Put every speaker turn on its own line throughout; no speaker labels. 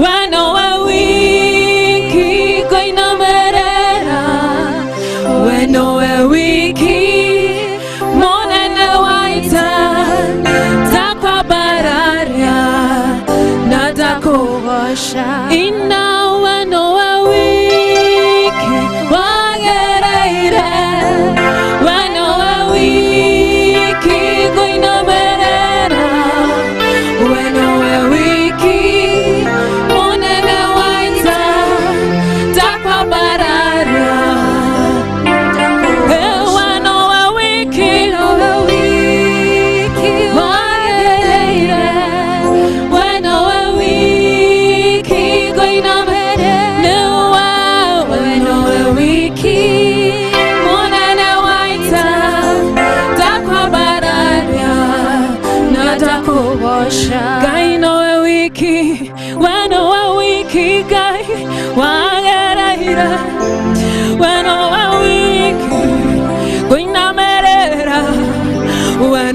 Wano a wiki koina merera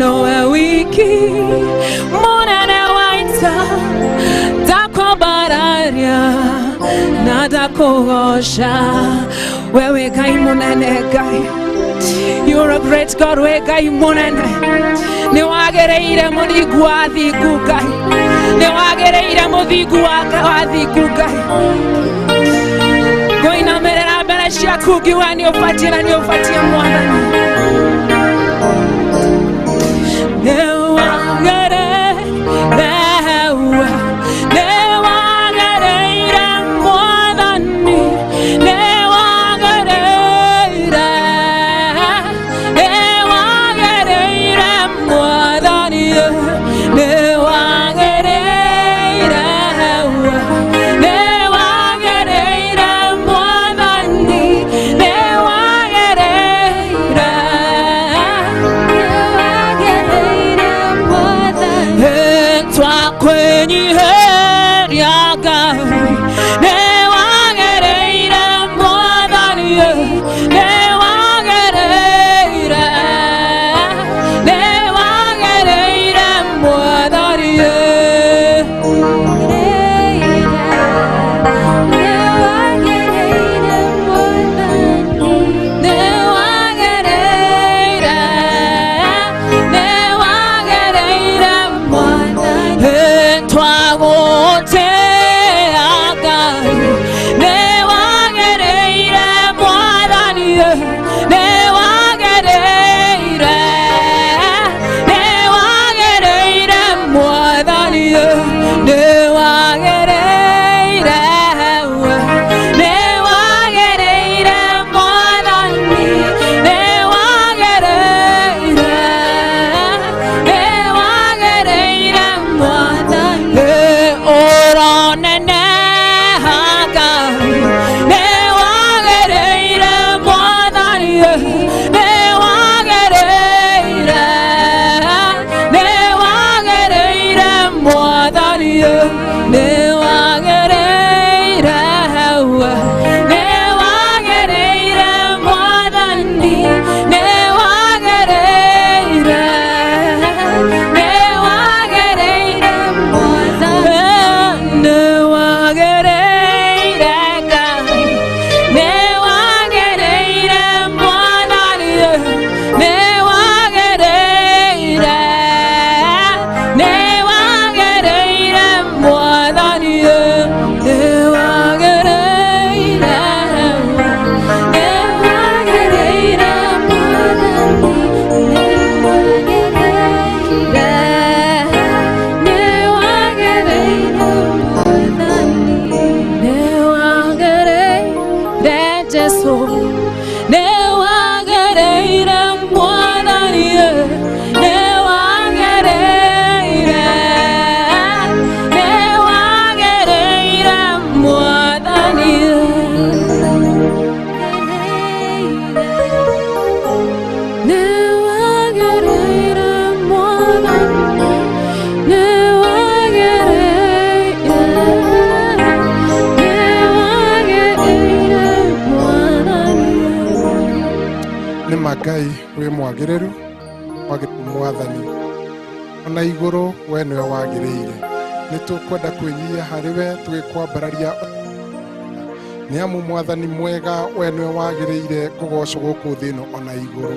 nowe wiki munene waita dakobararia na dakogosha wewe Ngai munene Ngai. You're a great God, we Ngai munene ni wagereire muthingu wa thingu Ngai, ni wagereire muthingu wa thingu Ngai. Ngoinamirira mbere ciaku ngiuga ni ubatie na ni ubatie Mwathani.
Ngai we mwagĩrĩru Mwathani ona igũrũ we nĩwe wagĩrĩire nĩ tũkwenda kwĩnyihia harĩ we tũgĩkwambararia nĩ amu Mwathani mwega we nĩwe wagĩrĩire kũgocwo gũkũ thĩ ĩno ona igũrũ.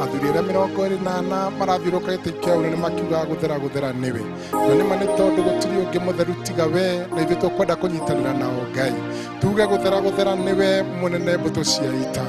Athuri arĩa 24 marathiũrũrũka gĩtĩ kĩa ũnene makiuga gũthera nĩwe na nĩma nĩ tondũ gũtirĩ ũngĩ mũtheru tiga we na ithuĩ tũkwenda kũnyitanĩra nao Ngai tuge gũthera nĩwe mũnene mbũtũ cia ita.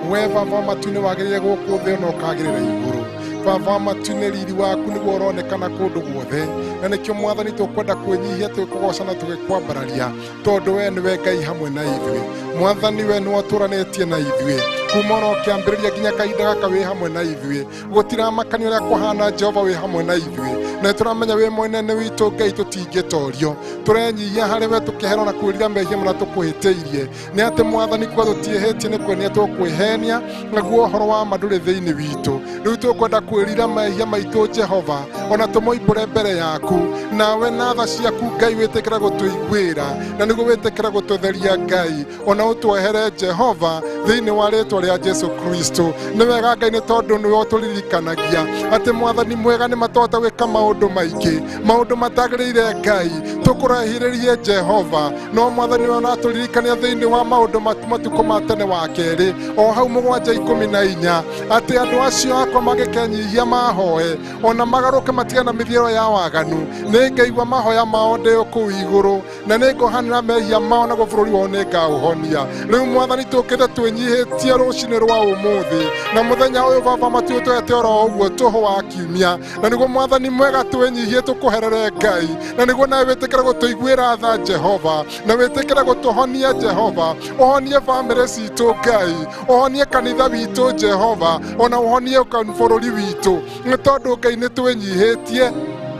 We Baba matu-inĩ wagĩrĩire gũkũ thĩ ĩno ũkagĩrĩra igũrũ. Baba matu-inĩ riri waku nĩguo ũronekana kũndũ guothe na nĩkĩo Mwathani tũkwenda kwĩnyihia tũgĩkũgoca na tũgĩkwambararia tondũ we nĩwe Ngai hamwe na ithuĩ. Mwathani we nĩwe ũtũranĩtie na ithuĩ kuma no kĩambĩrĩria nginya kahinda gaka wĩ hamwe na ithuĩ. Gũtiramakania ũrĩa kũhana Jehova wĩ hamwe na ithuĩ na tũramenya wĩ mũnene witũ Ngai tũtingĩtorio. Tũrenyihia harĩ we tũkĩherwo na kwĩrira mehia marĩa tũkwĩhĩtĩirie nĩ atĩ Mwathani kwa tũtiĩhĩtie nĩ kwenia tũkwĩhenia naguo ũhoro wa ma ndũrĩ thĩinĩ witũ. Rĩu tũkwenda kwĩrira mehia maitũ Jehova ona tũmoimbũre mbere yaku nawe na tha ciaku Ngai wĩtĩkĩra gũtũiguĩra na nĩguo wĩtĩkĩra gũtũtheria Ngai ona ũtwehere Jehova thĩinĩ wa rĩĩtwa rĩa Jesu Kristo. Nĩ wega Ngai nĩ tondũ nĩwe ũtũririkanagia atĩ Mwathani mwega nĩ matũhota gwĩka maũndũ maingĩ, maũndũ matagĩrĩire Ngai, tũkũrahĩrĩrie Jehova. No Mwathani nĩwe ũratũririkania thĩinĩ wa maũndũ matukũ ma tene wa kerĩ o hau 7:14 atĩ andũ acio akwa magĩkenyihia mahoe ona magarũke matigane na mĩthiĩro ya waganu, nĩ ngaigua mahoya mao ndĩ kũu igũrũ na nĩ ngohanĩra mehia mao na bũrũri wao nĩ ngaũhonia. Rĩu Mwathani tũkĩte twĩnyihĩtie rũcinĩ rwa ũmũthĩ na mũthenya ũyũ Baba matuĩtwete oro ũguo tũhũ wa kiumia, na nĩguo Mwathani mwega twĩnyihie tũkũherere Ngai, na nĩguo nawe wĩtĩkĩre gũtũiguĩra tha Jehova, na wĩtĩkĩre gũtũhonia Jehova, ũhonie bamĩrĩ citũ Ngai, ũhonie kanitha witũ Jehova, ona ũhonie bũrũri witũ, nĩ tondũ Ngai nĩ twĩnyihĩtie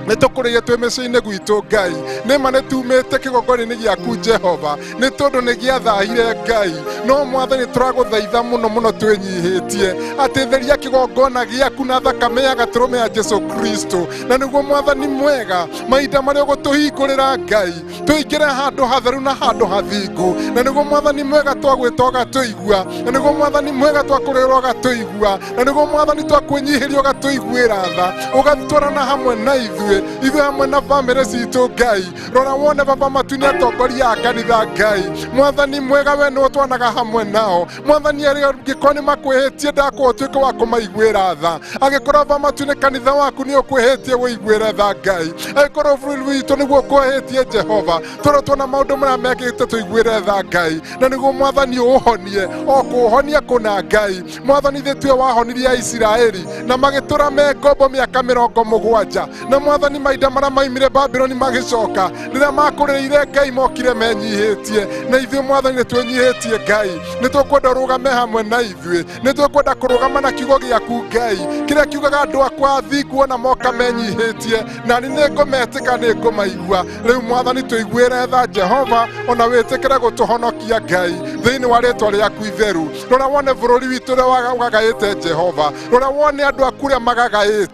nĩ tũkũrĩire twĩ mĩciĩ-inĩ gwitũ Ngai, nĩma nĩ tumĩte kĩgongona-inĩ gĩaku Jehova, nĩ tondũ nĩ gĩathahire Ngai. No Mwathani tũragũthaitha mũno mũno twĩnyihĩtie atĩ theria kĩgongona gĩaku na thakame ya gatũrũme ya Jesu Kristo, na nĩguo Mwathani mwega mahinda marĩa ũgũtũhingũrĩra Ngai tũingĩre handũ hatheru na handũ hathingu, na nĩguo Mwathani mwega twagwĩta ũgatũigua, na nĩguo Mwathani mwega twakũrĩrwo ũgatũigua, na nĩguo Mwathani twakwĩnyihĩria ũgatũiguĩra tha, ũgatwarana hamwe na ithuĩ hamwe na bamĩrĩ citũ Ngai. Rora wone Baba matunya atongoria a kanitha Ngai, Mwathani mwega we nĩ ũtwanaga hamwe nao. Mwathani angĩkorwo nĩ makwĩhĩtie ndakũhwo ũtuĩke wa kũmaiguĩra tha, angĩkorwo Baba matunya kanitha waku nĩ ũkwĩhĩtie wĩiguĩre tha Ngai, angĩkorwo bũrũri witũ nĩguo ũkwĩhĩtie Jehova, tũrĩ tuona maũndũ marĩa mekĩte tũiguĩre tha Ngai, na nĩguo Mwathani ũũhonie o kũũhonia kũna Ngai. Mwathani ithuĩ tiwe wahonirie Isiraeli na magĩtũra me ngombo mĩaka 70, na Mwathani mahinda marĩa maimire Babyloni magĩcoka rĩrĩa makũrĩire Ngai mokire menyihĩtie, na ithuĩ Mwathani nĩ twĩnyihĩtie Ngai, nĩ tũkwenda ũrũgame hamwe na ithuĩ, nĩ tũkwenda kũrũgama na kiugo gĩaku Ngai kĩrĩa kiugaga andũ akwa athingu ona moka menyihĩtie, na nĩ ngũmetĩka nĩ ngũmaigua. Rĩu Mwathani tũiguĩre tha Jehova, ona wĩtĩkĩre gũtũhonokia Ngai thĩinĩ wa rĩĩtwa rĩaku itheru. Rora wone bũrũri witũ ũrĩa wagagaĩte Jehova, rora wone andũ aku ũrĩa magagaĩte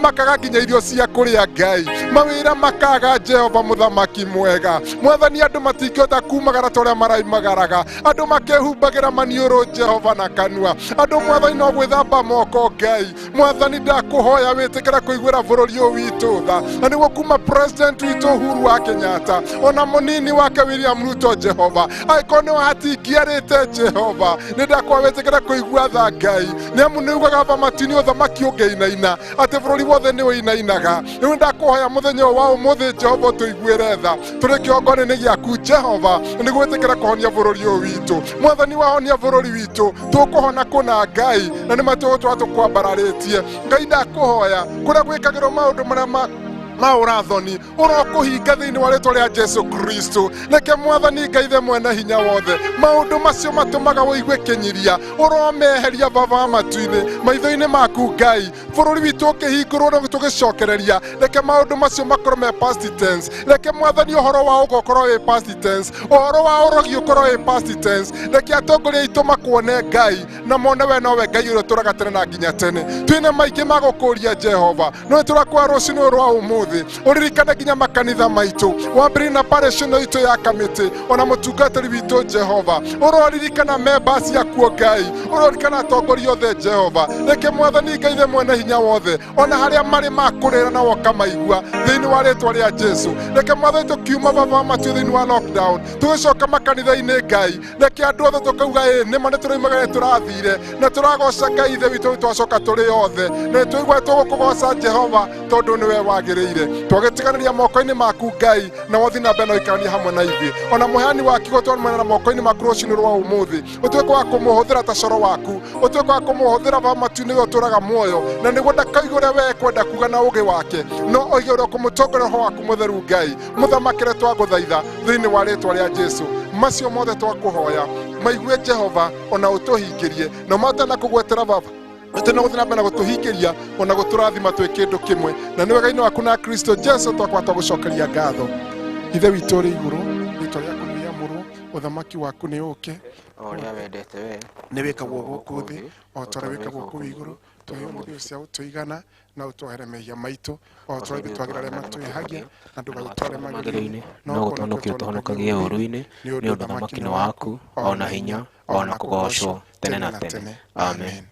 makaga nginya irio cia kũrĩa Ngai, mawĩra makaga Jehova mũthamaki mwega. Mwathani andũ matingĩhota kumagara ta ũrĩa maraimagaraga, andũ makehumbagĩra maniũrũ Jehova na kanua, andũ Mwathani no gwĩthamba moko Ngai. Mwathani ndakũhoya wĩtĩkĩre kũiguĩra bũrũri ũyũ witũ tha, na nĩguo kuma president witũ Uhuru wa Kenyatta ona mũnini wake William Ruto Jehova, angĩkorwo nĩ wahatingiarĩte Jehova, nĩ ndakũhoya wĩtĩkĩre kũigua tha Ngai, nĩamu nĩugaga Baba matu-inĩ ũthamaki ũngĩinaina atĩ bũrũri wothe nĩ ũinainaga. Rĩu ndakũhoya mũthenya wa ũmũthĩ Jehova tũiguĩre tha, tũrĩ kĩgongona-inĩ gĩaku Jehova, nĩguo wĩtĩkĩre kũhonia bũrũri ũyũ witũ. Mwathani wahonia bũrũri witũ tũkũhona kũna Ngai, na nĩ matũgũtũra tũkwambararĩtie Ngai. Ndakũhoya kũrĩa gwĩkagĩrwo maũndũ marĩa maũrathoni ũrokũhinga thĩinĩ wa rĩĩtwa rĩa Jesu Kristo. Reke Mwathani Ngai the mwene hinya wothe maũndũ macio matũmaga wĩigue kĩnyiria ũromeheria Baba matu-inĩ maitho-inĩ maku Ngai, bũrũri witũ ũkĩhingũrwo na tũgĩcokereria. Reke maũndũ macio makorwo me past tense, reke Mwathani ũhoro wa ũkorwo wĩ past tense, ũhoro wa ũrogi ũkorwo wĩ past tense. Reke atongoria aitũ makuone Ngai na mone we nowe Ngai ũrĩa ũtũraga tene na nginya tene. Twĩna maingĩ ma gũkũũria Jehova, no nĩtũrakũhoya rũcinĩ rwa ũmũthĩ uririkane nginya makanitha maitũ, wambĩrĩrie na Parish ĩno itũ ya Kamiti ona mũtungatĩri witũ Jehova, ũroririkana members akuo Ngai, ũroririkana atongoria othe Jehova. Reke Mwathani Ngai the mwene hinya wothe ona harĩa marĩ makũrĩra na woka maigua thĩinĩ wa rĩĩtwa rĩa Jesu. Reke Mwathani tũkiuma Baba matu thĩinĩ wa lockdown tũgĩcoka makanitha-inĩ Ngai, reke andũ othe tũkauga nĩma nĩ tũroimagara tũrathire na tũragoca Ngai ithe witũ twacoka tũrĩ othe, na tũigua tũgũkũgoca Jehova tondũ nĩwe wagĩrĩire. Twagĩtiganĩria moko-inĩ maku Ngai, na wothi na mbere ũikarania hamwe na ithuĩ. Ona mũheani wa kiugo twanumana moko-inĩ maku rũcinĩ rwa ũmũthĩ, ũtuĩke wa kũmũhũthĩra ta coro waku, ũtuĩke wa kũmũhũthĩra Baba matu-inĩ ũyũ ũtũraga muoyo, na nĩguo ndakaigue ũrĩa we kwenda kuga na ũgĩ wake, no oige ũrĩa kũmũtongoria roho waku mũtheru Ngai. Mũthamakĩre twagũthaitha thĩinĩ wa rĩĩtwa rĩa Jesu. Macio mothe twakũhoya maigue Jehova, ona ũtũhingĩrie na mahote na kũgwetera Baba tena gũthiĩ na mbere na gũtũhingĩria ona gũtũrathima twĩ kĩndũ kĩmwe, na nĩ wega-inĩ waku na Kristo Jesu twakwata gũcokeria ngatho. Ithe witũ ũrĩ igũrũ, rĩĩtwa rĩaku nĩ rĩamũrwo, ũthamaki waku nĩ ũke,
o ũrĩa wendete we
nĩ wĩkagwo gũkũ thĩ o ta ũrĩa wĩkagwo kũu igũrũ. tuhe umuthio cia utuigana na utware mehia maitu o twathi twagira rema twihagia na ndugagutware magirĩinĩ no gũtũhonokia ũtũhonokagie ũũru-inĩ nĩ ũndũ thamaki nĩ waku ona hinya ona kũgocwo tene na tene. Amen.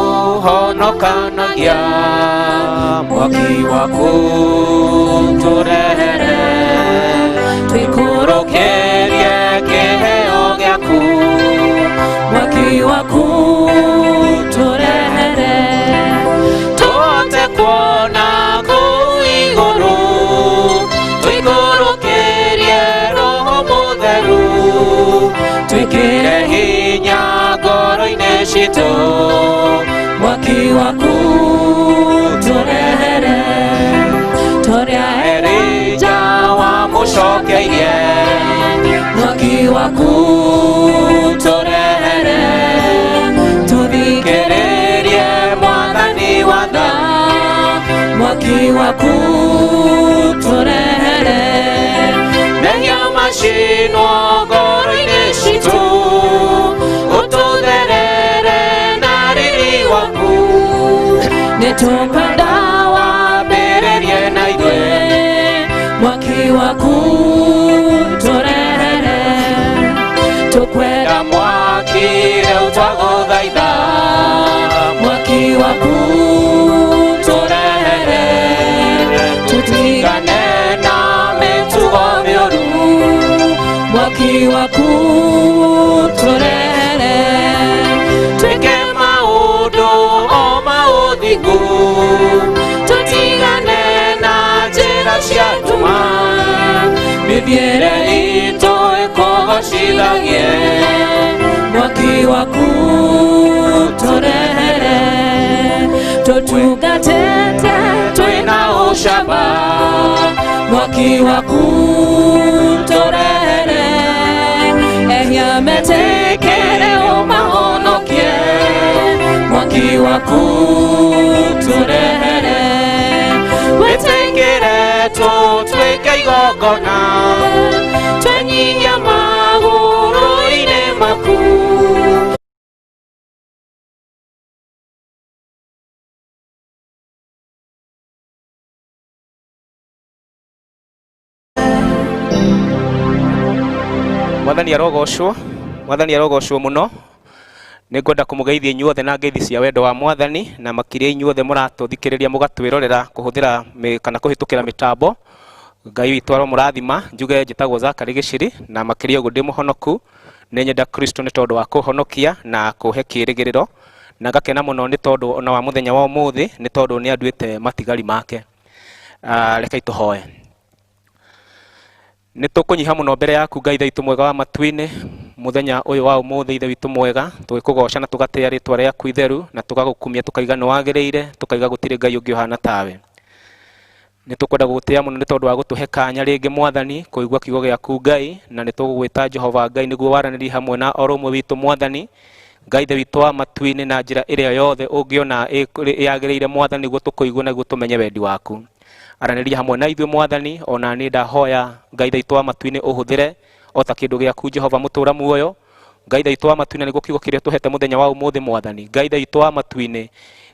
Ũhonokanagia mwaki waku tũrehere twikũrũkĩrie kĩheo gĩaku mwaki waku tũrehere tũhote kuona kũu igũrũ twikũrũkĩrie Roho Mũtheru twĩkĩre hinya ngoro-inĩ citũ mwaki waku tũrehere tũrĩa Elija wamũcokeirie mwaki waku tũrehere tũthikĩrĩrie Mwathani watha mwaki waku tũrehere mehia macinwo ngoro-inĩ citũ ũtũtherere na riri waku nĩtũkwenda wambĩrĩrie na ithuĩ mwaki waku tũrehere tũkwenda mwaki rĩu twagũthaitha mwaki waku tũrehere tũtigane na mĩtugo mĩũru mwaki waku tũrehere twĩke maũndũ o maũthingu tũtigane na njĩra cia nduma mĩthiĩre itũ ĩkũgocithagie mwaki waku tũrehere tũtungatĩte twĩna ũcamba mwaki waku tũrehere ehia metĩkĩre ũmahonokie mwaki waku tũrehere wĩtĩkĩre tũtuĩke igongona twenyihia magũrũ-inĩ maku. Mwathani arogocwo, Mwathani arogocwo muno. Nĩngwenda kũmũgeithia inyuothe na ngeithi cia wendo wa Mwathani na makĩria inyuothe mũratũthikĩrĩria mũgatwĩrorera kũhũthĩra kana kũhĩtũkĩra mĩtambo. Ngai witũ aromũrathima. Njuge njĩtagwo Zakari Gĩciri na makĩria ũguo ndĩ mũhonoku nĩ nyenda Kristo nĩ tondũ wa kũhonokia na kũhe kĩĩrĩgĩrĩro na ngakena mũno nĩ tondũ ona wa mũthenya wa ũmũthĩ nĩ tondũ nĩ anduĩte matigari make. Rekei tũhoe. Nĩ tũkũnyiha mũno mbere yaku Ngai Ithe witũ mwega wa matu-inĩ mũthenya ũyũ wa ũmũthĩ Ithe witũ mwega tũgĩkũgoca na tũgatĩĩa rĩĩtwa rĩaku itheru na tũgagũkumia tũkaiga nĩ wagĩrĩire tũkaiga gũtirĩ Ngai ũngĩ ũhana tawe. Nĩ tũkwenda gũgũtĩĩa mũno nĩ tondũ wa gũtũhe kanya rĩngĩ Mwathani kũigua kiugo gĩaku Ngai na nĩ tũgũgwĩta Jehova Ngai nĩguo waranĩrie hamwe na o ũmwe witũ Mwathani Ngai Ithe witũ wa matu-inĩ na njĩra ĩrĩa yothe ũngĩona yagĩrĩire Mwathani nĩguo tũkũigua na nĩguo tũmenye wendi waku. Aranĩria hamwe na ithuĩ Mwathani ona niĩ ndahoya Ngai Ithe witũ wa matu-inĩ ũhũthĩre o ta kĩndũ gĩaku Jehova mũtũũra muoyo. Ngai Ithe witũ wa matu-inĩ nĩguo kiugo kĩrĩa tũhete mũthenya wa ũmũthĩ Mwathani. Ngai Ithe witũ wa matu-inĩ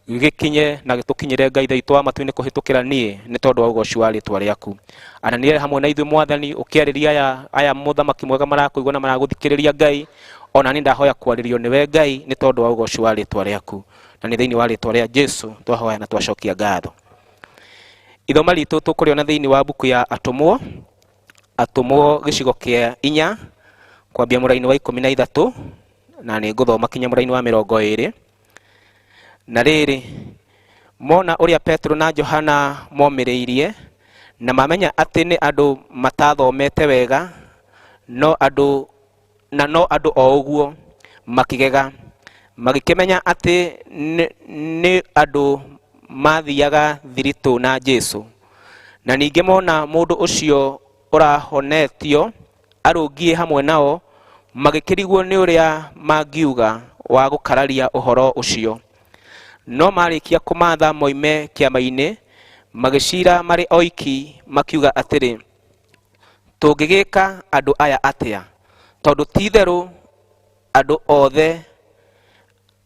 gĩkinye na gĩtũkinyĩre Ngai Ithe witũ wa matu-inĩ kũhĩtũkĩra niĩ nĩ tondũ wa ũgoci wa rĩĩtwa rĩaku. Aranĩria hamwe na ithuĩ Mwathani ũkĩarĩria aya mũthamaki mwega marakũigua na maragũthikĩrĩria Ngai. Ona niĩ ndahoya kwarĩrio nĩwe Ngai nĩ tondũ wa ũgoci wa rĩĩtwa rĩaku. Na nĩ thĩinĩ wa rĩĩtwa rĩa Jesũ twahoya na twacokia ngatho. Ithoma ritũ tũkũrĩona thĩinĩ wa buku ya Atũmwo. Atũmwo gĩcigo kĩa 4 kwambia mũraini wa 13 na nĩ ngũthoma kinya mũraini wa 20. Na rĩrĩ mona ũrĩa Petro na Johana momĩrĩirie na mamenya atĩ nĩ andũ matathomete wega no andũ o ũguo makĩgega magĩkĩmenya atĩ nĩ andũ mathiaga thiritũ na Jesũ. Na ningĩ mona mũndũ ũcio ũrahonetio arũngiĩ hamwe nao magĩkĩrigwo nĩ ũrĩa mangiuga wa gũkararia ũhoro ũcio. No marĩkia kũmatha moime kĩama-inĩ, magĩcira marĩ oiki makiuga atĩrĩ, tũngĩgĩka andũ aya atĩa, tondũ ti-itherũ andũ othe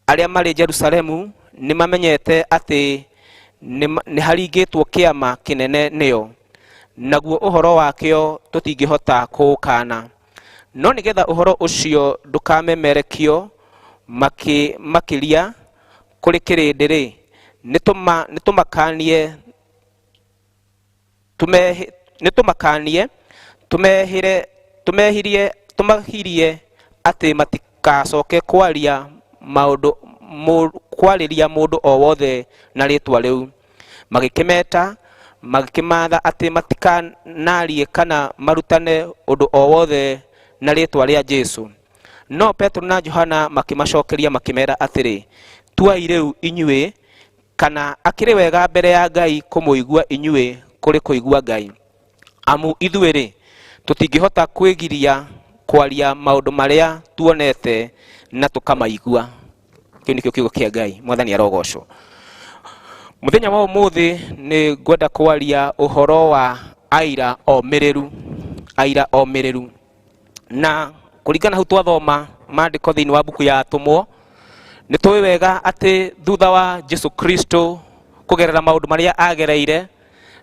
arĩa marĩ Jerusalemu nĩ mamenyete atĩ nĩ haringĩtwo kĩama kĩnene nĩo, naguo ũhoro wakĩo tũtingĩhota kũũkana. No nĩgetha ũhoro ũcio ndũkamemerekio makĩria kũrĩ kĩrĩndĩ-rĩ, tũmahirie atĩ matikacoke kwarĩria mũndũ o wothe na rĩtwa rĩu. Magĩkĩmeta, magĩkĩmatha atĩ matikanarie kana marutane ũndũ o wothe na rĩtwa rĩa Jesũ. No Petro na Johana makĩmacokeria makĩmera atĩrĩ, tuai rĩu inyuĩ, kana akĩrĩ wega mbere ya Ngai kũmũigua inyuĩ kũrĩ kũigua Ngai. Amu ithuĩ-rĩ, tũtingĩhota kwĩgiria kwaria maũndũ marĩa tuonete na tũkamaigua. Kĩu nĩkĩo kiugo kĩa Ngai. Mwathani arogocwo. Mũthenya wa ũmũthĩ nĩ ngwenda kwaria ũhoro wa Aira Omĩrĩru. Aira Omĩrĩru. Na kũringana hau twathoma maandĩko thĩinĩ wa buku ya Atũmwo, nĩ tũĩ wega atĩ thutha wa Jesũ Kristo kũgerera maũndũ marĩa agereire,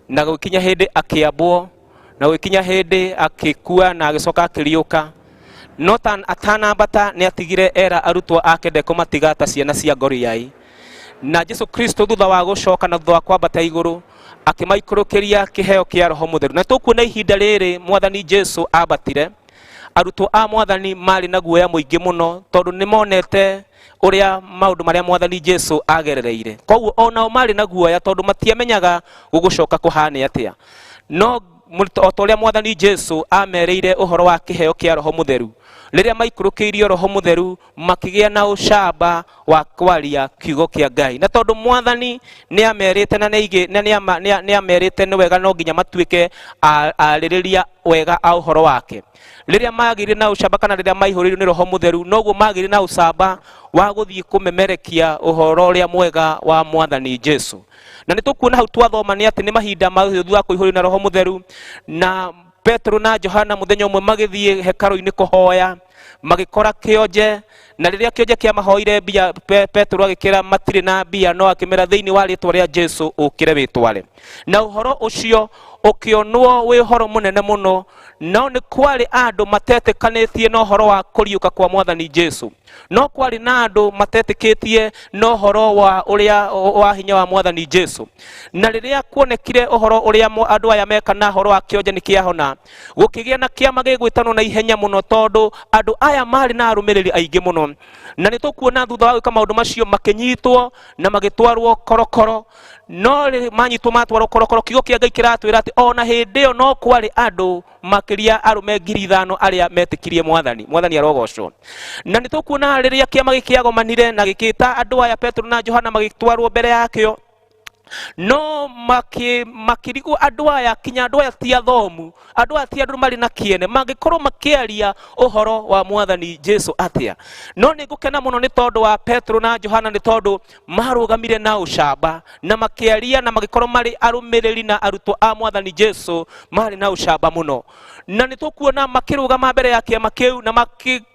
na gũkinya hĩndĩ akĩambwo, na gũkinya hĩndĩ akĩkua na agĩcoka akĩriũka, no atanambata nĩ atigire era arutwo ake ndekũmatiga ta ciana cia ngoriai. Na Jesũ Kristo thutha wa gũcoka na thutha wa kwambata igũrũ, akĩmaikũrũkĩria kĩheo kĩa Roho Mũtheru. Na tũkuona ihinda rĩrĩ Mwathani Jesũ ambatire, arutwo a Mwathani marĩ na guoya mũingĩ mũno, tondũ nĩ monete ũrĩa maũndũ marĩa Mwathani Jesũ agerereire. Koguo onao marĩ na guoya tondũ matiamenyaga gũgũcoka kũhane atĩa. No o ta ũrĩa Mwathani Jesũ amereire ũhoro wa kĩheo kĩa Roho Mũtheru, rĩrĩa maikũrũkĩirio Roho Mũtheru makĩgĩa na ũcamba wa kwaria kiugo kĩa Ngai. Na tondũ Mwathani nĩ amerite na nĩ amerite nĩ wega no nginya matuĩke arĩrĩria wega a ũhoro wake. Rĩrĩa magĩire na ũcamba kana rĩrĩa maihũrĩirio nĩ Roho Mũtheru, noguo magĩire na ũcamba wa gũthiĩ kũmemerekia ũhoro ũrĩa mwega wa Mwathani Jesũ. Na nĩ tũkuona hau twathoma nĩ atĩ nĩ mahinda ma thutha kũihũrio na Roho Mũtheru, na Petro na Johana mũthenya ũmwe magĩthiĩ hekarũ-inĩ kũhoya, magĩkora kĩonje, na rĩrĩa kĩonje kĩamahoire mbia, Petro agĩkĩra matirĩ na mbia, no akĩmera thĩinĩ wa rĩtwa rĩa Jesũ ũkĩre wĩtware. Na ũhoro ũcio ũkĩonwo wĩ ũhoro mũnene mũno, no nĩ kwarĩ andũ matetĩkanĩtie na ũhoro wa kũriũka kwa Mwathani Jesũ. No kwarĩ na andũ matetĩkĩtie na ũhoro wa ũrĩa wa hinya wa Mwathani Jesũ. Na rĩrĩa kuonekire ũhoro ũrĩa andũ aya meka na ũhoro wa kĩonje nĩ kĩahona, gũkĩgĩa na kĩama gĩgwĩtanwo na ihenya mũno, tondũ andũ aya marĩ na arũmĩrĩri aingĩ mũno. Na nĩ tũkuona thutha wa gwĩka maũndũ macio makĩnyitwo na magĩtwarwo korokoro. No manyitwo matwarwo korokoro, kiugo kĩa Ngai kĩratwĩra atĩ ona hĩndĩ ĩyo no kwarĩ andũ makĩria arũme 5,000 arĩa metĩkirie Mwathani. Mwathani arogocwo. Na nĩ tũkuona rĩrĩa kĩama gĩkĩagomanire na gĩkĩta andũ aya Petro na Johana magĩtwarwo mbere yakĩo, no makĩrigwo andũ aya, kinya andũ aya ti athomu, andũ aya ti andũ marĩ na kĩene, mangĩkorwo makĩaria ũhoro wa Mwathani Jesũ atĩa. No nĩ ngũkena mũno nĩ tondũ wa Petro na Johana, nĩ tondũ marũgamire na ũcamba na makĩaria na magĩkorwo marĩ arũmĩrĩri na arutwo a Mwathani Jesũ marĩ na ũcamba mũno. Na nĩ tũkuona makĩrũgama mbere ya kĩama kĩu, na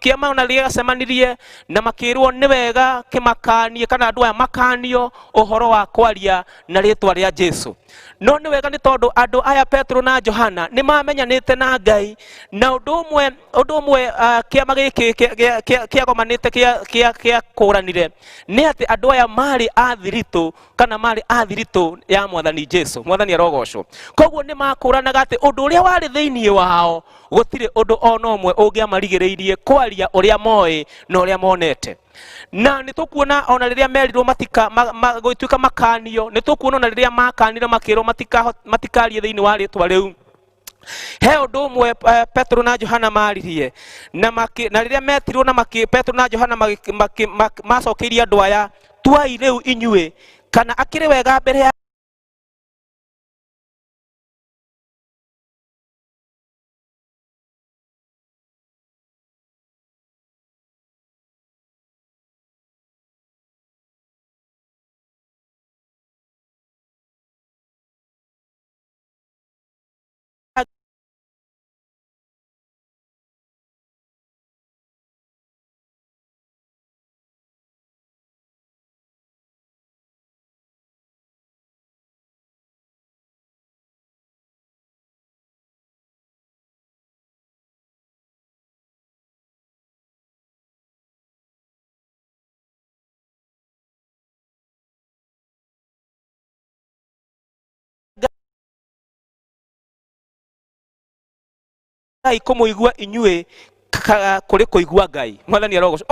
kĩama ona gĩgacemanirie na makĩrwo nĩ wega kĩmakanie kana andũ aya makanio ũhoro wa kwaria na rĩtwa rĩa Jesũ. No nĩ wega nĩ tondũ andũ aya Petro na Johana nĩ mamenyanĩte na Ngai, na ũndũ ũmwe kĩama gĩkĩ kĩagomanĩte kĩakũranire nĩ atĩ andũ aya marĩ athiritũ kana marĩ athiritũ ya Mwathani Jesũ. Mwathani arogocwo. Koguo nĩ makũranaga atĩ ũndũ ũrĩa warĩ thĩinĩ wao gũtirĩ ũndũ ona ũmwe ũngĩamarigĩrĩirie kwaria ũrĩa moĩ na ũrĩa monete. Na nĩ tũkuona ona rĩrĩa merirwo gũtuĩka makanio, nĩ tũkuona ona rĩrĩa makanire makĩrwo matikarie thĩinĩ wa rĩtwa rĩu. He ũndũ ũmwe Petro na Johana maririe, na rĩrĩa metirwo na Petro na Johana macokeirie andũ aya, tuai rĩu inyuĩ, kana akĩrĩ wega mbere ya Ngai kũmũigua inyuĩ kũrĩ kũigua Ngai. Mwathani arogocwo.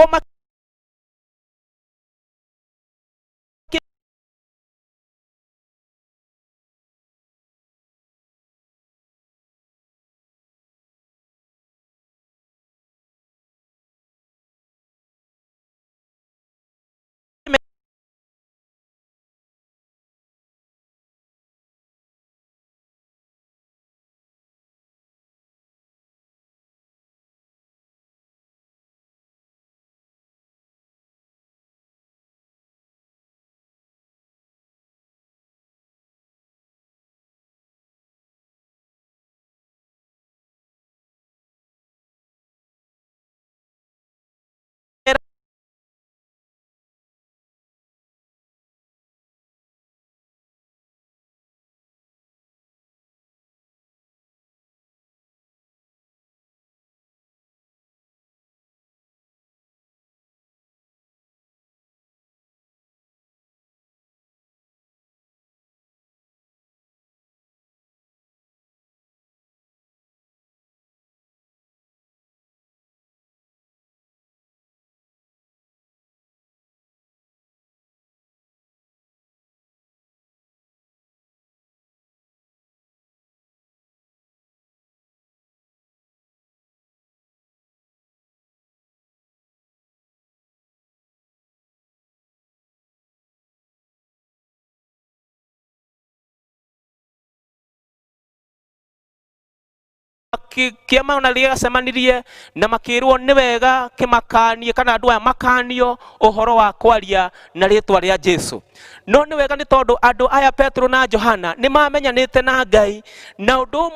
Kiama ona gĩacemanirie na makĩrwo nĩ wega kĩmakanie kana andũ aya makanio ũhoro wa kwaria na rĩtwa rĩa Jesu. No nĩ wega nĩ tondũ andũ aya Petro na Johana nĩ mamenyanĩte na Ngai, na ũndũ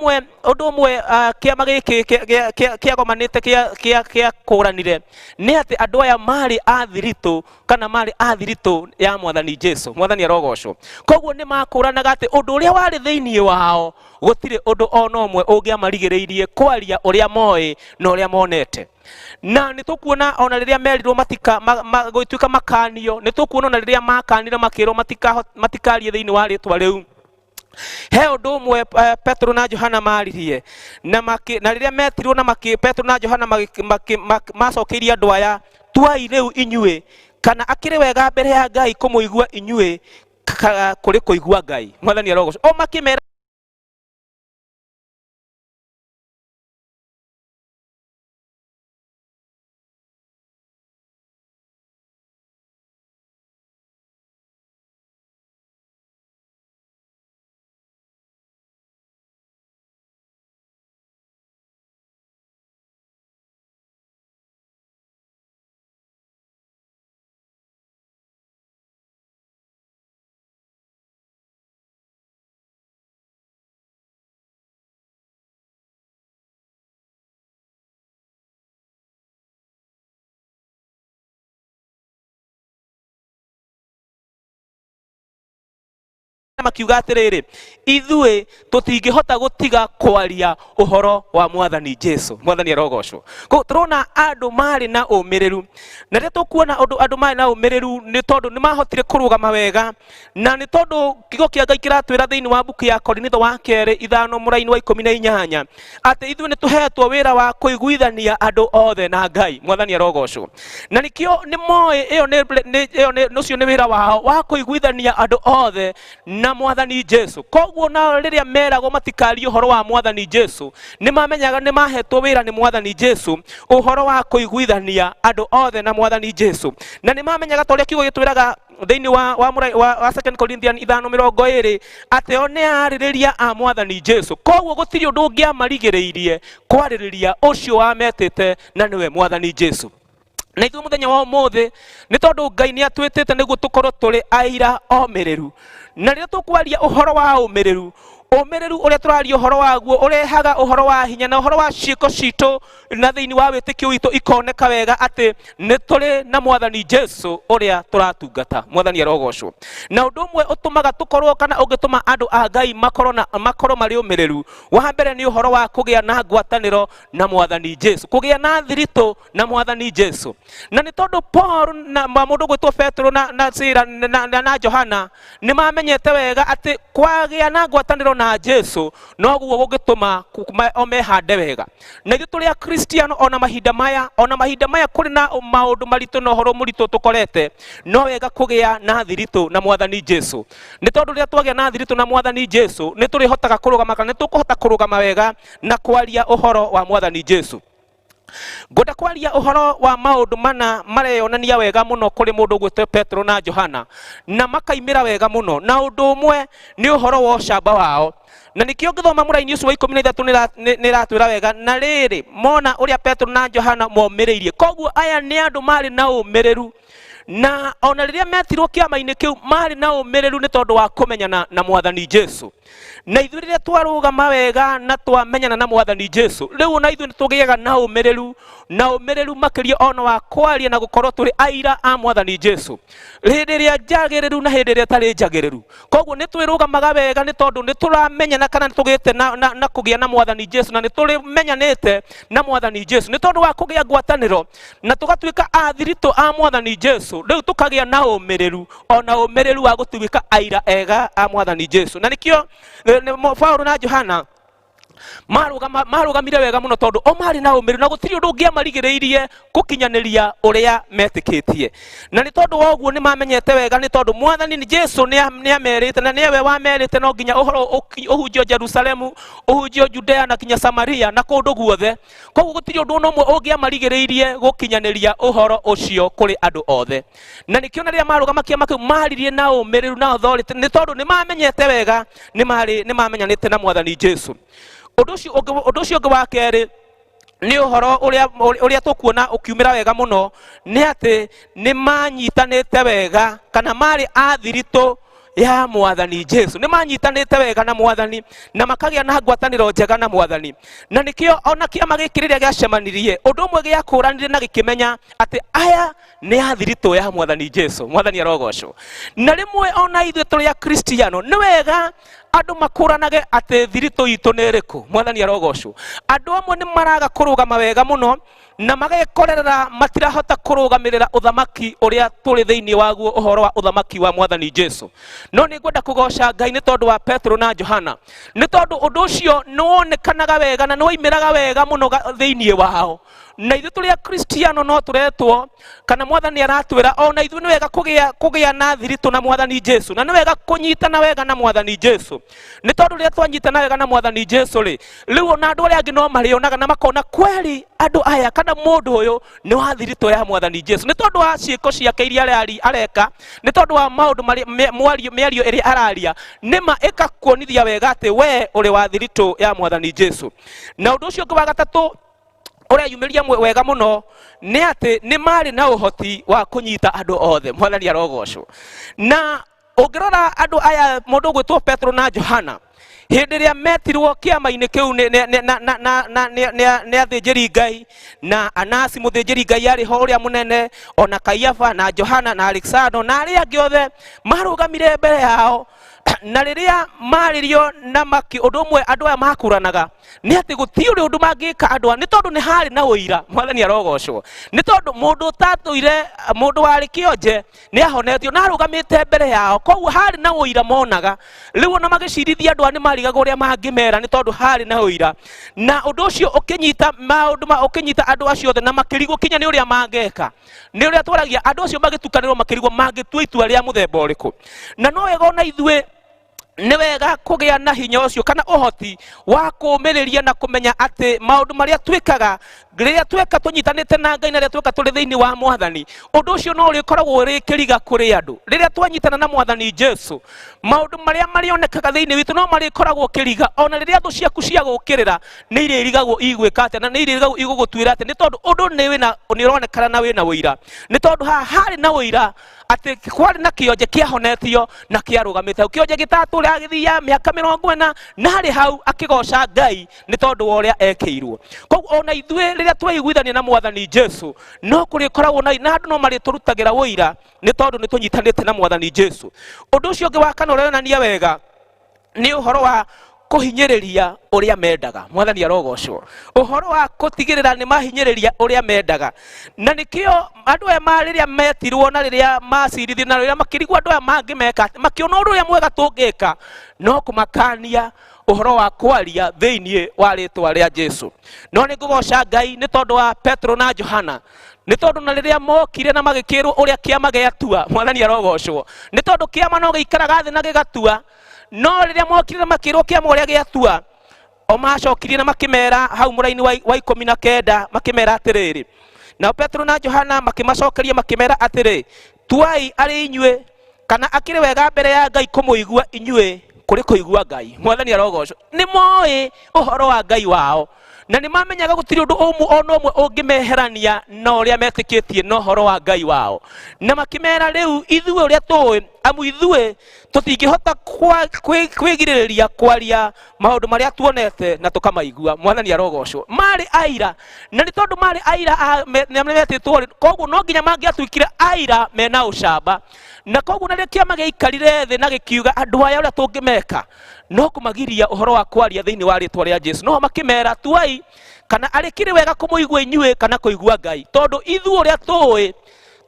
ũmwe kĩama gĩkĩ kĩagomanĩte kĩa kũranire nĩ atĩ andũ aya marĩ athiritũ kana marĩ athiritũ ya Mwathani Jesu. Mwathani arogocwo. Koguo nĩ makũranaga atĩ ũndũ ũrĩa warĩ thĩinĩ wao gũtirĩ ũndũ ona ũmwe ũngĩamarigĩrĩirie kwaria ũrĩa moĩ na ũrĩa monete. Na nĩ tũkuona ona rĩrĩa merirwo gũtuĩka makanio, nĩ tũkuona ona rĩrĩa makanire makĩrwo matikarie thĩinĩ wa rĩtwa rĩu. He ũndũ ũmwe Petro na Johana maririe na rĩrĩa metirwo na Petro na Johana macokeirie andũ aya, tuai rĩu inyuĩ kana akĩrĩ wega mbere ya Ngai kũmũigua inyuĩ kũrĩ kũigua Ngai. Mwathani arogocwo. O makĩmera makiuga atĩrĩrĩ, ithuĩ tũtingĩhota gũtiga kwaria ũhoro wa Mwathani Jesu. Mwathani arogocwo. Tũrona andũ marĩ na ũmĩrĩru, na rĩrĩa tũkuona andũ marĩ na ũmĩrĩru nĩ tondũ nĩ mahotire kũrũgama wega, na nĩ tondũ kiugo kĩa Ngai kĩratwĩra thĩinĩ wa mbuku ya Korinitho wa kerĩ 5 mũraini wa 18 atĩ ithuĩ nĩ tũhetwo wĩra wa kũiguithania andũ othe na Ngai. Mwathani arogocwo. Na nĩkĩo nĩ moĩ ũcio nĩ wĩra wao wa kũiguithania andũ othe na Mwathani Jesu. Koguo na rĩrĩa meragwo matikarie ũhoro wa Mwathani Jesu, nĩ mamenyaga nĩ mahetwo wĩra nĩ Mwathani Jesu ũhoro wa kũiguithania andũ othe na Mwathani Jesu. Na nĩ mamenyaga ta ũrĩa kiugo gĩtwĩraga thĩinĩ wa 2 Corinthians 5:20 atĩ o nĩ arĩrĩria a Mwathani Jesu. Koguo gũtirĩ ũndũ ũngĩamarigĩrĩirie kwarĩrĩria ũcio wametĩte na nĩwe Mwathani Jesu. Na ithuĩ mũthenya wa ũmũthĩ nĩ tondũ Ngai nĩ atwĩtĩte nĩguo tũkorwo tũrĩ aira omĩrĩru. Na rĩrĩa tũkwaria ũhoro wa ũmĩrĩru, ũmĩrĩru ũrĩa tũraria ũhoro waguo ũrehaga ũhoro wa hinya na ũhoro wa ciĩko citũ na thĩinĩ wa wĩtĩkio witũ ikoneka wega atĩ nĩ tũrĩ na Mwathani Jesu ũrĩa tũratungata. Mwathani arogocwo. Na ũndũ ũmwe ũtũmaga tũkorwo kana ũngĩtũma andũ a Ngai makorwo marĩ ũmĩrĩru, wa mbere nĩ ũhoro wa kũgĩa na ngwatanĩro na Mwathani Jesu, kũgĩa na thiritũ na Mwathani Jesu. Na nĩ tondũ Paul na mũndũ gwĩtwo Petro na Sila na Johana nĩ mamenyete wega atĩ kwagĩa na ngwatanĩro na na Jesu noguo gũgĩtũma omehande wega. Na ithuĩ tũrĩ Akristiano ona mahinda maya kũrĩ na maũndũ maritũ na ũhoro mũritũ tũkorete, no wega kũgĩa na thiritũ na Mwathani Jesu. Nĩ tondũ rĩrĩa twagĩa na thiritũ na Mwathani Jesu nĩ tũrĩhotaga kũrũgama kana nĩ tũkũhota kũrũgama wega na kwaria ũhoro wa Mwathani Jesu. Ngoda kwaria ũhoro wa maũndũ mana mareyonania wega mũno kũrĩ mũndũ ũgwĩtwo Petro na Johana na makaimĩra wega mũno, na ũndũ ũmwe nĩ ũhoro wa ũcamba wao. Na nikio ngĩthoma mũraini ũcio wa 13 nĩ ratwĩra wega, na rĩrĩ mona ũrĩa Petro na Johana momĩrĩirie. Koguo aya nĩ andũ marĩ na ũmĩrĩru, na ona rĩrĩa metirwo kĩama-inĩ kĩu marĩ na ũmĩrĩru nĩ tondũ wa kũmenyana na Mwathani Jesu. Na ithuĩ rĩrĩa twarũgama wega na twamenyana na Mwathani Jesu, rĩu na ithuĩ tũgĩaga na ũmĩrĩru makĩria ona wa kwaria na gũkorwo tũrĩ aira a Mwathani Jesu, hĩndĩ ĩrĩa njagĩrĩru na hĩndĩ ĩrĩa tarĩ njagĩrĩru. Koguo nĩ twĩrũgamaga wega nĩ tondũ nĩ tũramenyana kana nĩ tũgĩte na kũgĩa na Mwathani Jesu, na nĩ tũrĩmenyanĩte na Mwathani Jesu nĩ tondũ wa kũgĩa ngwatanĩro na tũgatuĩka athiritũ a Mwathani Jesu. Rĩu tũkagĩa na ũmĩrĩru, ona ũmĩrĩru wa gũtuĩka aira ega a Mwathani Jesu. Na nĩkĩo Paulo na Johana marũgamire wega mũno tondũ o marĩ na ũmĩrĩru na gũtirĩ ũndũ ũngĩamarigĩrĩirie gũkinyanĩria ũrĩa metĩkĩtie. Na nĩ tondũ wa ũguo nĩ mamenyete wega, nĩ tondũ Mwathani Jesu nĩ amerĩte na nĩwe wamerĩte no nginya ũhoro ũhunjio Jerusalemu, ũhunjio Judea na kinya Samaria na kũndũ guothe. Koguo gũtirĩ ũndũ ũmwe ũngĩamarigĩrĩirie gũkinyanĩria ũhoro ũcio kũrĩ andũ othe. Na nĩkĩo na rĩrĩa marũgama kĩama kĩu maririe na ũmĩrĩru na authority nĩ tondũ nĩ mamenyete wega, nĩ mamenyanĩte na Mwathani Jesu. Ũndũ ũcio ũngĩ wa kerĩ nĩ ũhoro ũrĩa tũkuona ũkiumĩra wega mũno nĩ atĩ nĩ manyitanĩte wega kana marĩ athiritũ ya Mwathani Jesu. Nĩ manyitanĩte wega na Mwathani na makagĩa na ngwatanĩro njega na Mwathani. Na nĩkĩo ona kĩama gĩkĩ rĩrĩa gĩacemanirie ũndũ ũmwe gĩakũranire na gĩkĩmenya atĩ aya nĩ athiritũ ya Mwathani Jesu. Mwathani arogocwo. Na rĩmwe ona ithuĩ tũrĩ Akristiano nĩ wega andũ makũranage atĩ thiritũ itũ nĩ ĩrĩkũ. Mwathani arogocwo. Andũ amwe nĩ maraga kũrũgama wega mũno na magekorera matirahota kũrũgamĩrĩra ũthamaki ũrĩa tũrĩ thĩinĩ waguo, ũhoro wa ũthamaki wa Mwathani Jesu. No nĩ ngwenda kũgoca Ngai nĩ tondũ wa Petro na Johana, nĩ tondũ ũndũ ũcio nĩ wonekanaga wega na nĩ woimĩraga wega mũno thĩinĩ wao. Na ithuĩ tũrĩ Akristiano no tũretwo kana Mwathani aratwĩra ona ithuĩ nĩ wega kũgĩa na thiritũ na Mwathani Jesu, na nĩ wega kũnyitana wega na Mwathani Jesu. Nĩ tondũ rĩrĩa twanyitana wega na Mwathani Jesu rĩu ona andũ arĩa angĩ no marĩonaga na makona kweri andũ aya kana mũndũ ũyũ nĩ wa thiritũ ya Mwathani Jesu, nĩ tondũ wa ciĩko ciake iria areka, nĩ tondũ wa maũndũ mĩario ĩrĩa araria, nĩma ĩkakuonithia wega atĩ we ũrĩ wa thiritũ ya Mwathani Jesu. Na ũndũ ũcio ũngĩ wa gatatũ ũrĩa yumĩria wega mũno nĩ atĩ nĩ marĩ na ũhoti wa kũnyita andũ othe. Mwathani arogocwo. Na ũngĩrora andũ aya mũndũ ũgwĩtwo Petro na Johana hĩndĩ ĩrĩa metirwo kĩama-inĩ kĩu nĩ athĩnjĩri Ngai na Anasi mũthĩnjĩri Ngai arĩ ho ũrĩa mũnene, ona Kaiafa na Johana na Alexander na arĩa angĩ othe marũgamire mbere yao. Na rĩrĩa maririo na ũndũ ũmwe andũ aya makũranaga nĩ atĩ gũtirĩ ũndũ mangĩka andũ aya nĩ tondũ nĩ harĩ na ũira. Mwathani arogocwo. Nĩ tondũ mũndũ ũtatũire, mũndũ warĩ kĩonje nĩ ahonetio na arũgamĩte mbere yao, koguo harĩ na ũira monaga. Rĩu ona magĩcirithia andũ aya nĩ marigaga ũrĩa mangĩmera nĩ tondũ harĩ na ũira. Na ũndũ ũcio ũkĩnyita andũ acio othe na makĩrigwo kinya nĩ ũrĩa mangeka. Nĩ ũrĩa twaragia andũ acio magĩtukanĩrwo makĩrigwo mangĩtua itua rĩa mũthemba ũrĩkũ. Na no wega ona ithuĩ nĩ wega kũgĩa na hinya ũcio kana ũhoti wa kũũmĩrĩria na kũmenya atĩ maũndũ marĩa twĩkaga rĩrĩa tweka tũnyitanĩte na Ngai na rĩrĩa tweka tũrĩ thĩinĩ wa Mwathani, ũndũ ũcio no ũrĩkoragwo ũrĩ kĩriga kũrĩ andũ. Rĩrĩa twanyitana na Mwathani Jesu, maũndũ marĩa marĩonekaga thĩinĩ witũ no marĩkoragwo kĩriga, ona rĩrĩa thũ ciaku cia gũkĩrĩra nĩ irĩrigagwo igwĩka atĩa na nĩ irĩrigagwo igũgũtuĩra atĩ, nĩ tondũ ũndũ nĩ ũronekana na wĩna ũira. Nĩ tondũ harĩ na ũira atĩ kwarĩ na kĩonje kĩahonetio na kĩarũgamĩte hau. Kĩonje gĩtatũũra agĩthia mĩaka 40 na harĩ hau akĩgoca Ngai nĩ tondũ wa ũrĩa ekĩirwo. Koguo ona ithuĩ rĩrĩa tweiguithania na Mwathani Jesu no kũrĩkoragwo na andũ no marĩtũrutagĩra ũira nĩ tondũ nĩ tũnyitanĩte na Mwathani Jesu. Ũndũ ũcio ũngĩ wa kana ũronania wega nĩ ũhoro wa kũhinyĩrĩria ũrĩa mendaga. Mwathani arogocwo. Ũhoro wa gũtigĩrĩra nĩ mahinyĩrĩria ũrĩa mendaga. Na nĩkĩo andũ aya rĩrĩa metirwo na rĩrĩa macirithio na rĩrĩa makĩrigwo andũ aya mangĩmeka makĩona ũndũ ũrĩa mwega tũngĩka no kũmakania uhoro wa kwaria thĩinĩ wa rĩtwa rĩa Jesu. No nĩ ngũgoca Ngai nĩ tondũ wa Petro na Johana, nĩ tondũ na rĩrĩa mokire na magĩkĩrwo ũrĩa kĩama gĩatua, Mwathani arogocwo, nĩ tondũ kĩama no gĩikaraga thĩ na gĩgatua, no rĩrĩa mokire na makĩrwo kĩama ũrĩa gĩatua, o macokirie na makĩmera hau mũraini wa 19 makĩmera atĩrĩrĩ. Na Petro na Johana makĩmacokeria makĩmera atĩrĩ, tuai arĩ inyuĩ kana akĩrĩ wega mbere ya Ngai kũmũigua inyuĩ kũrĩ kũigua Ngai. Mwathani arogocwo. Nĩ moĩ ũhoro wa Ngai wao, na nĩ mamenyaga gũtirĩ ũndũ ũmwe ũngĩmeherania na ũrĩa metĩkĩtie na ũhoro wa Ngai wao. Na makĩmera rĩu ithuĩ ũrĩa tũĩ, amu ithuĩ tũtingĩhota kwĩgirĩrĩria kwaria maũndũ marĩa tuonete na tũkamaigua. Mwathani arogocwo. Marĩ aira, na nĩ tondũ marĩ aira metĩtwo, koguo no nginya mangĩatuĩkire aira mena ũcamba. Na koguo na rĩrĩa kĩama gĩaikarire thĩ na gĩkiuga andũ aya ũrĩa tũngĩmeka no kũmagiria ũhoro wa kwaria thĩinĩ wa rĩtwa rĩa Jesu, no makĩmera tuai kana arĩkĩrĩ wega kũmũigua inyuĩ kana kũigua Ngai, tondũ ithuĩ ũrĩa tũĩ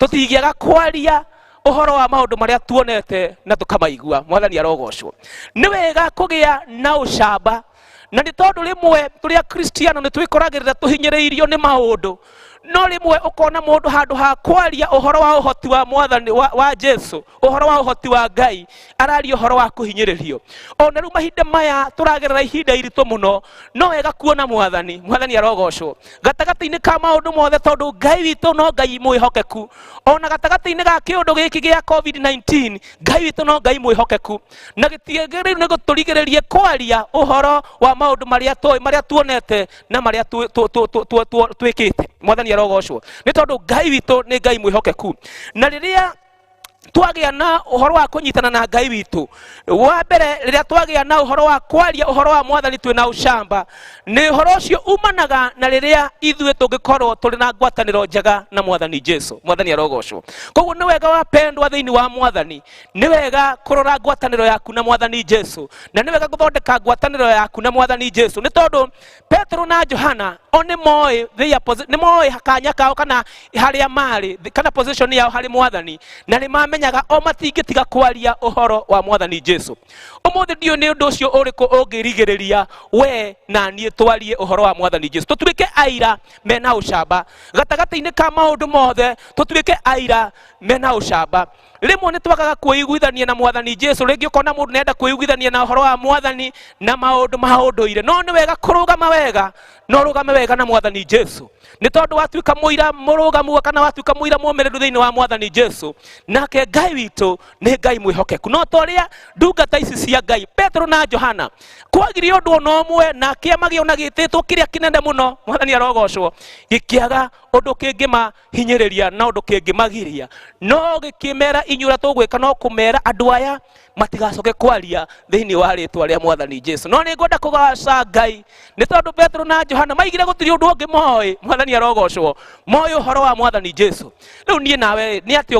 tũtingĩaga kwaria ũhoro wa maũndũ marĩa tuonete na tũkamaigua. Mwathani arogocwo. Nĩ wega kũgĩa na ũcamba, na nĩ tondũ rĩmwe tũrĩa Kristiano nĩ twĩkoragĩrĩra tũhinyĩrĩirio nĩ maũndũ, no rĩmwe ũkona mũndũ handũ ha kwaria ũhoro wa ũhoti wa Mwathani wa Jesu, ũhoro wa ũhoti wa Ngai, araria ũhoro wa kũhinyĩrĩrio. Ona rĩu mahinda maya tũragerera ihinda iritũ mũno, no wega kuona Mwathani. Mwathani arogocwo. Gatagatĩ-inĩ ka maũndũ mothe, tondũ Ngai witũ no Ngai mwĩhokeku. Ona gatagatĩ-inĩ ga kĩũndũ gĩkĩ gĩa COVID-19, Ngai witũ no Ngai mwĩhokeku, na gĩtiagĩrĩirwo nĩ gũtũrigĩrĩrie kwaria ũhoro wa maũndũ marĩa tũĩ, marĩa tuonete na marĩa twĩkĩte. Mwathani arogocwo. Nĩ tondũ Ngai witũ nĩ Ngai mwĩhokeku, na rĩrĩa twagĩa na ũhoro wa kũnyitana na Ngai witũ, wa mbere rĩrĩa twagĩa na ũhoro wa kwaria ũhoro wa Mwathani twĩna ũcamba, nĩ ũhoro ũcio umanaga na rĩrĩa ithuĩ tũngĩkorwo tũrĩ na ngwatanĩro njega na Mwathani Jesu. Mwathani arogocwo. Koguo nĩ wega wapendwa thĩinĩ wa Mwathani, nĩ wega kũrora ngwatanĩro yaku na Mwathani Jesu, na nĩ wega gũthondeka ngwatanĩro yaku na Mwathani Jesu, nĩ tondũ Petro na Johana o nĩ moĩ kanya kao kana harĩa marĩ kana position yao harĩ Mwathani, na nĩ menyaga o matingĩtiga kwaria ũhoro wa Mwathani Jesu. Ũmũthĩ ndiũ nĩ ũndũ ũcio ũrĩkũ ũngĩrigĩrĩria we na niĩ twarie ũhoro wa Mwathani Jesu. Tũtuĩke aira mena ũcamba gatagatĩ-inĩ ka maũndũ mothe, tũtuĩke aira mena ũcamba. Rĩmwe nĩ twagaga kwĩiguithania na Mwathani Jesu, rĩngĩ ũkona mũndũ nenda kwĩiguithania na ũhoro wa Mwathani na maũndũ ma ũndũire, no nĩ wega kũrũgama wega, no rũgame wega na Mwathani Jesu. Nĩ tondũ watuĩka mũira mũrũgamu kana watuĩka mũira mũmĩrĩru thĩinĩ wa Mwathani Jesu, nake Ngai witũ nĩ Ngai mwĩhokeku. No torĩa ndungata ici cia Ngai Petro na Johana kwagire ũndũ ona ũmwe na kĩama gĩona gĩtĩtwo kĩrĩa kĩnene mũno, Mwathani arogocwo, gĩkĩaga ũndũ kĩngĩmahinyĩrĩria na ũndũ kĩngĩmagiria, no gĩkĩmera inyuĩ ũrĩa tũgwĩka no kũmera andũ aya matigacoke kwaria thĩinĩ wa rĩtwa rĩa Mwathani Jesu. No nĩ ngwenda kũgaca Ngai nĩ tondũ Petro na Johana maigire gũtirĩ ũndũ ũngĩ moĩ. Mwathani arogocwo. Moĩ ũhoro wa Mwathani Jesu. Rĩu niĩ nawe nĩ atĩ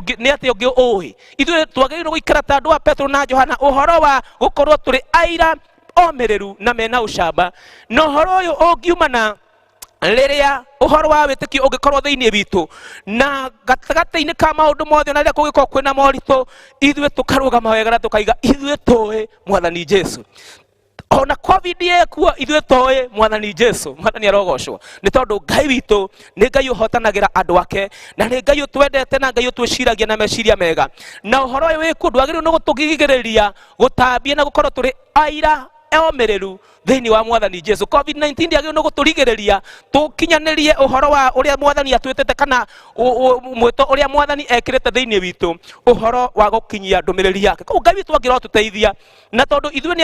ũngĩ ũĩ. Ithuĩ twagĩrĩirwo gũikara ta andũ a Petro na Johana, ũhoro wa gũkorwo tũrĩ aira omĩrĩru na mena ũcamba, na ũhoro ũyũ ũngiumana rĩrĩa ũhoro wa wĩtĩkio ũngĩkorwo thĩinĩ witũ, na gatagatĩ-inĩ ka maũndũ mothe na rĩrĩa kũngĩkorwo kwĩna moritũ, ithuĩ tũkarũgama wega na tũkaiga ithuĩ tũĩ Mwathani Jesu. Ona COVID yekuo ithuĩ tũĩ Mwathani Jesu. Mwathani arogocwo. Nĩ tondũ Ngai witũ nĩ Ngai ũhotanagĩra andũ ake, na nĩ Ngai ũtwendete na Ngai ũtwĩciragia na meciria mega, na ũhoro ũyũ wĩkuo ndwagĩrĩirwo nĩ gũtũgirĩrĩria gũtambia na gũkorwo tũrĩ aira omĩrĩru thĩinĩ wa Mwathani Jesu. COVID-19 ndĩagĩrĩirwo nĩ gũtũrigĩrĩria tũkinyanĩrie ũhoro wa ũrĩa Mwathani atwĩtĩte kana mwĩto ũrĩa Mwathani ekĩrĩte thĩinĩ witũ, ũhoro wa gũkinyia ndũmĩrĩri yake. Koguo Ngai witũ angĩrotũteithia, na tondũ ithuĩ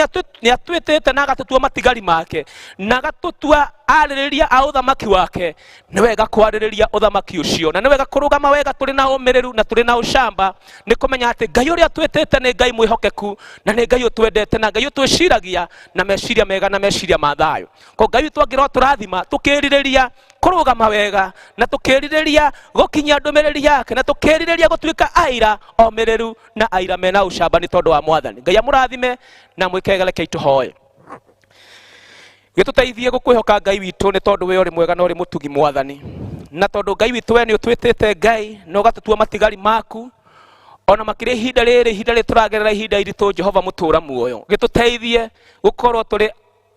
nĩ atwĩtĩte na agatũtua matigari make na agatũtua arĩrĩria a ũthamaki wake, nĩ wega kwarĩrĩria ũthamaki ũcio, na nĩ wega kũrũgama wega tũrĩ na ũmĩrĩru na tũrĩ na ũcamba, nĩ kũmenya atĩ Ngai ũrĩa twĩtĩte nĩ Ngai mwĩhokeku, na nĩ Ngai ũtwendete na Ngai ũtwĩciragia na meciria mega na meciria ma thayũ. Koguo Ngai witũ angĩrotũrathima tũkĩrirĩria kũrũgama wega na tũkĩrirĩria gũkinyia ndũmĩrĩri yake na tũkĩrirĩria gũtuĩka aira omĩrĩru na aira mena ũcamba nĩ tondũ wa Mwathani. Ngai amũrathime na mwĩkega, rekei tũhoe. Gĩtũteithie gũkwĩhoka Ngai witũ nĩ tondũ we ũrĩ mwega na ũrĩ mũtugi Mwathani, na tondũ Ngai witũ we nĩ ũtwĩtĩte Ngai na ũgatũtua matigari maku, ona makĩrĩ ihinda rĩrĩ tũragerera ihinda iritũ, Jehova mũtũra muoyo. Gĩtũteithie gũkorwo tũrĩ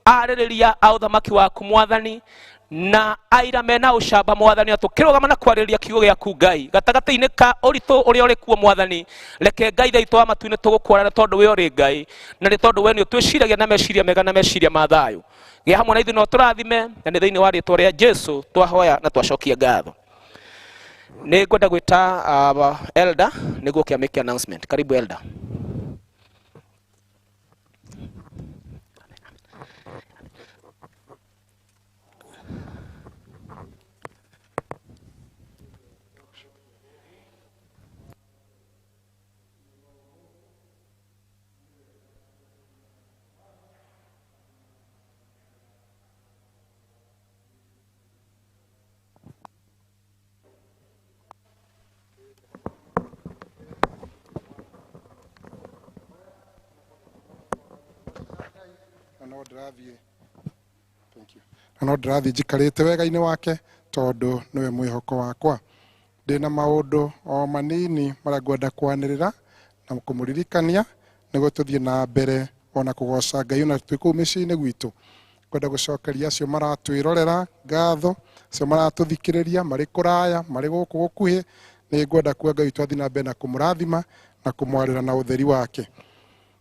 arĩrĩria a ũthamaki waku Mwathani, na aira mena ũcamba Mwathani, tukĩrũgama na kwarĩrĩria kiugo gĩaku Ngai gatagatĩ-inĩ ka ũritũ ũrĩa ũrĩ kuo Mwathani. Reke Ngai thaitũ wa matu-inĩ tũgũkũũrana tondũ we ũrĩ Ngai, na nĩ tondũ we nĩ ũtwĩciragia na meciria mega na meciria ma thayũ. Gĩa hamwe na ithuĩ no tũrathime, na nĩ thĩinĩ wa rĩĩtwa rĩa Jesu twahoya na twacokia ngatho. Nĩ ngwenda gwĩta elder nĩguo kĩamĩke announcement. Karibu elder.
no ndĩrathiĩ njikarĩte wega-inĩ wake tondũ nĩwe mwĩhoko wakwa. Ndĩna maũndũ o manini marĩa ngwenda kwanĩrĩra na kũmũririkania nĩguo tũthiĩ na mbere ona kũgoca Ngai ona twĩ kũu mĩciĩ-inĩ gwitũ. Ngwenda gũcokeria acio maratwĩrorera ngatho, acio maratũthikĩrĩria marĩ kũraya marĩ gũkũ gũkuhĩ. Nĩ ngwenda kuga Ngai twathiĩ na mbere na kũmũrathima na kũmwarĩra na ũtheri wake.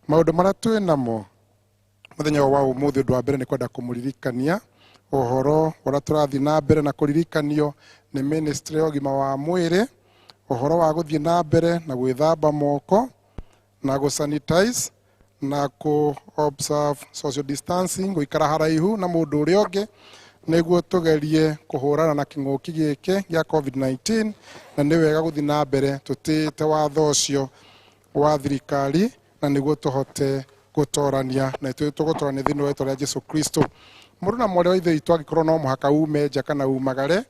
Maũndũ marĩa twĩ namo mũthenya wa ũmũthĩ, ũndũ wa mbere nĩ kwenda kũmũririkania ũhoro ũrĩa tũrathiĩ na mbere na kũririkanio nĩ ministry ya ũgima wa mwĩrĩ, ũhoro wa gũthiĩ na mbere na gwĩthamba moko na gũsanitize na observe social distancing, gũikara haraihu na mũndũ ũrĩa ũngĩ, nĩguo tũgerie kũhũrana na kĩng'ũki gĩkĩ gĩa COVID-19. Na nĩ wega gũthiĩ na mbere tũtĩĩte watho ũcio wa thirikari, na nĩguo tũhote gũtorania na tũgũtorania thĩinĩ wa rĩĩtwa rĩa Jesu Kristo. Mũndũ na mwarĩ wa ithe witũ angĩkorwo no mũhaka ume nja kana umagare,